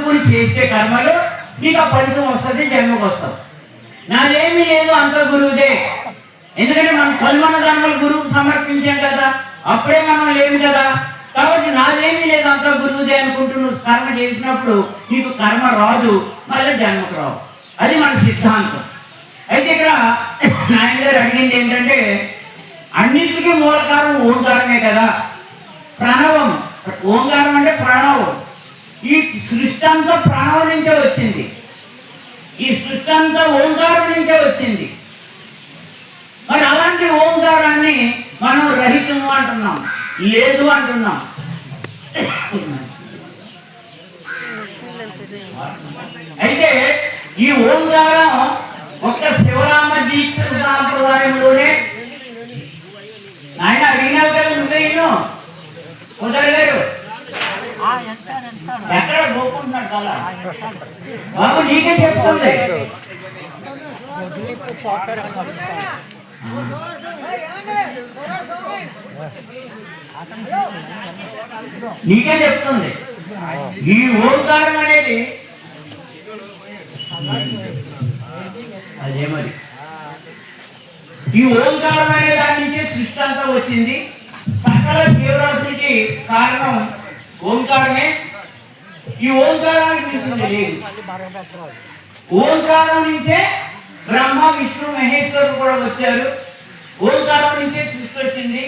అనుకుని చేస్తే కర్మలు నీకు ఆ ఫలితం వస్తుంది, జన్మకు వస్తావు. నాదేమీ లేదు, అంత గురువుదే. ఎందుకంటే మనం కల్మన జన్మలు గురువుకు సమర్పించాం కదా, అప్పుడే మనం లేము కదా. కాబట్టి నాదేమీ లేదు, అంత గురువుదే అనుకుంటూ నువ్వు కర్మ చేసినప్పుడు నీకు కర్మ రాదు, మళ్ళీ జన్మకు రావు. అది మన సిద్ధాంతం. అయితే ఇక్కడ నాయన గారు అడిగింది ఏంటంటే, అన్నిటికీ మూలకారం ఓంకారమే కదా, ప్రణవం. ఓంకారం అంటే ప్రణవం. ఈ సృష్టి అంతా ప్రణవం నుంచే వచ్చింది, ఈ సృష్టి అంతా ఓంకారం నుంచే వచ్చింది. మరి అలాంటి ఓంకారాన్ని మనం రహితము అంటున్నాం, లేదు అంటున్నాం. అయితే ఈ ఓంకారం ఒక్క శివరామ దీక్ష సాంప్రదాయంలోనే ఆయన అడిగినావు కదా, నువ్వే ఉదర్ గారు ఎక్కడ పోకుంటున్నాడు కదా బాబు, నీకే చెప్తుంది. నీకే చెప్తుంది. ఈ ఓంకారం అనేది అదే మరి, ఈ ఓంకారం అనే దాని నుంచి సృష్టి అంతా వచ్చింది. సకల జీవరాశికి కారణం ఓంకారమే. ఈ ఓంకారానికి మించింది లేదు. ఓంకారం నుంచే బ్రహ్మ విష్ణు మహేశ్వరుడు కూడా వచ్చారు. ఓంకారం నుంచే సృష్టి వచ్చింది.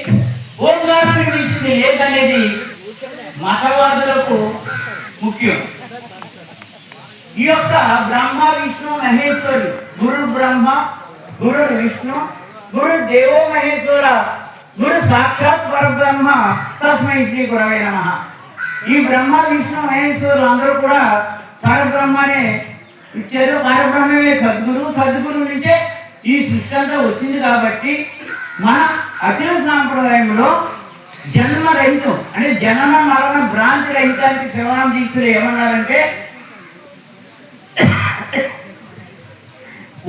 ఓంకారానికి మించింది లేదనేది మతవాదులకు ముఖ్యం. ఈ యొక్క బ్రహ్మ విష్ణు మహేశ్వరుడు, గురు బ్రహ్మ గురు విష్ణు గురు దేవో మహేశ్వర గురు సాక్షాత్ పరబ్రహ్మ తస్మై శ్రీ గురవే నమః. ఈ బ్రహ్మ విష్ణు మహేశ్వరులు అందరూ కూడా పరబ్రహ్మనే ఇచ్చారు. పరబ్రహ్మమే సద్గురు, సద్గురు నుంచే ఈ సృష్టి అంతా వచ్చింది. కాబట్టి మన అఖిల సాంప్రదాయంలో జన్మరహితం అంటే జనన మరణ భ్రాంతి రహితానికి శివరామ దీక్షలు ఏమన్నారంటే,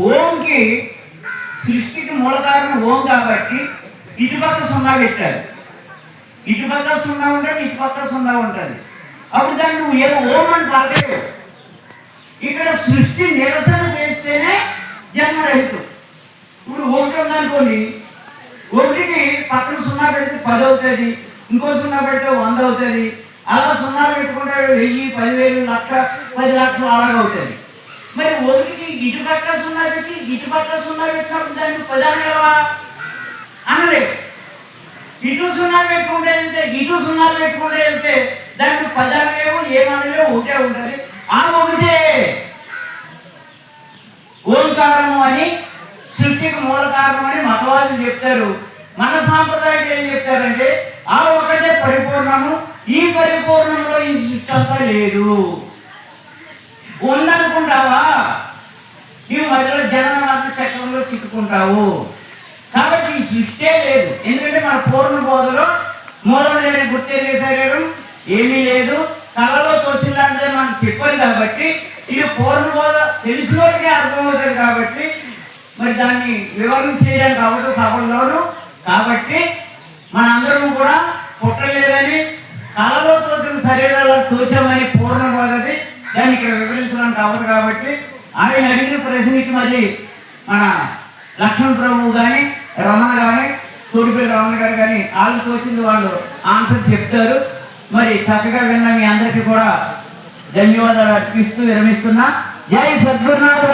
ఓంకి సృష్టికి మూల కారణం ఓం కాబట్టి ఇటుపక్క సున్నా పెట్టారు. ఇటుపక్క సున్నా ఉంటుంది, ఇటుపక్క సున్నా ఉంటుంది. అప్పుడు దాన్ని నువ్వు ఏం ఓం అని పలకలేవు. ఇక్కడ సృష్టి నిరసన చేస్తేనే జన్మరహితం. ఇప్పుడు ఒకటి ఉందనుకోండి, ఒకటికి పక్కన సున్నా పెడితే 10 అవుతుంది, ఇంకో సున్నా పెడితే 100 అవుతుంది. అలా సున్నాలు పెట్టుకుంటే 1000, 10,000, 1,00,000, 10 లక్షలు అలాగ అవుతుంది. మరి ఒకటికి ఇటుపక్క సున్నా పెట్టి ఇటుపక్క సున్నా పెట్టినప్పుడు దాన్ని 10 అనగలవా? అనలేదు. ఇటు సున్నాలు పెట్టుకుంటే వెళ్తే ఇటు సున్నాలు పెట్టుకుంటే వెళ్తే దానికి 10 అనలేవు, ఏమనలేవు, ఒకటే ఉంటుంది. ఆ ఒకటే ఓంకారము అని, సృష్టికి మూల కారణం అని మతవాదులు చెప్తారు. మన సాంప్రదాయాలు ఏం చెప్తారంటే, ఆ ఒకటే పరిపూర్ణము, ఈ పరిపూర్ణంలో ఈ సృష్టి అంతా లేదు. ఉందనుకుంటావా, నీవు మధ్యలో జనన మరణ చక్రంలో చిక్కుకుంటావు. కాబట్టి ఈ సృష్టే లేదు. ఎందుకంటే మన పూర్ణ బోధలో మూలం లేని గుర్తెరిగే శరీరం ఏమీ లేదు, కళలో తోచిలాంటిదని మనం చెప్పాలి. కాబట్టి ఇది పూర్ణ బోధ తెలిసిన వారికి అర్థమవుతుంది. కాబట్టి మరి దాన్ని వివరణ చేయడానికి అవ్వదు సభల్లోనూ. కాబట్టి మనందరం కూడా పుట్టలేదని, కళలో తోచిన శరీరాల్లో తోచామని పూర్ణ బోధది, దాన్ని ఇక్కడ వివరించడానికి అవ్వదు. కాబట్టి ఆయన అడిగిన ప్రశ్నకి మళ్ళీ మన లక్ష్మణ్ ప్రభు కానీ, రమణ కానీ, తోడిపల్లి రమణ గారు కానీ వాళ్ళు తోచింది వాళ్ళు ఆన్సర్ చెప్తారు. మరి చక్కగా విన్న మీ అందరికీ కూడా ధన్యవాదాలు అర్పిస్తూ విరమిస్తున్నా. జై సద్గురునాథ్.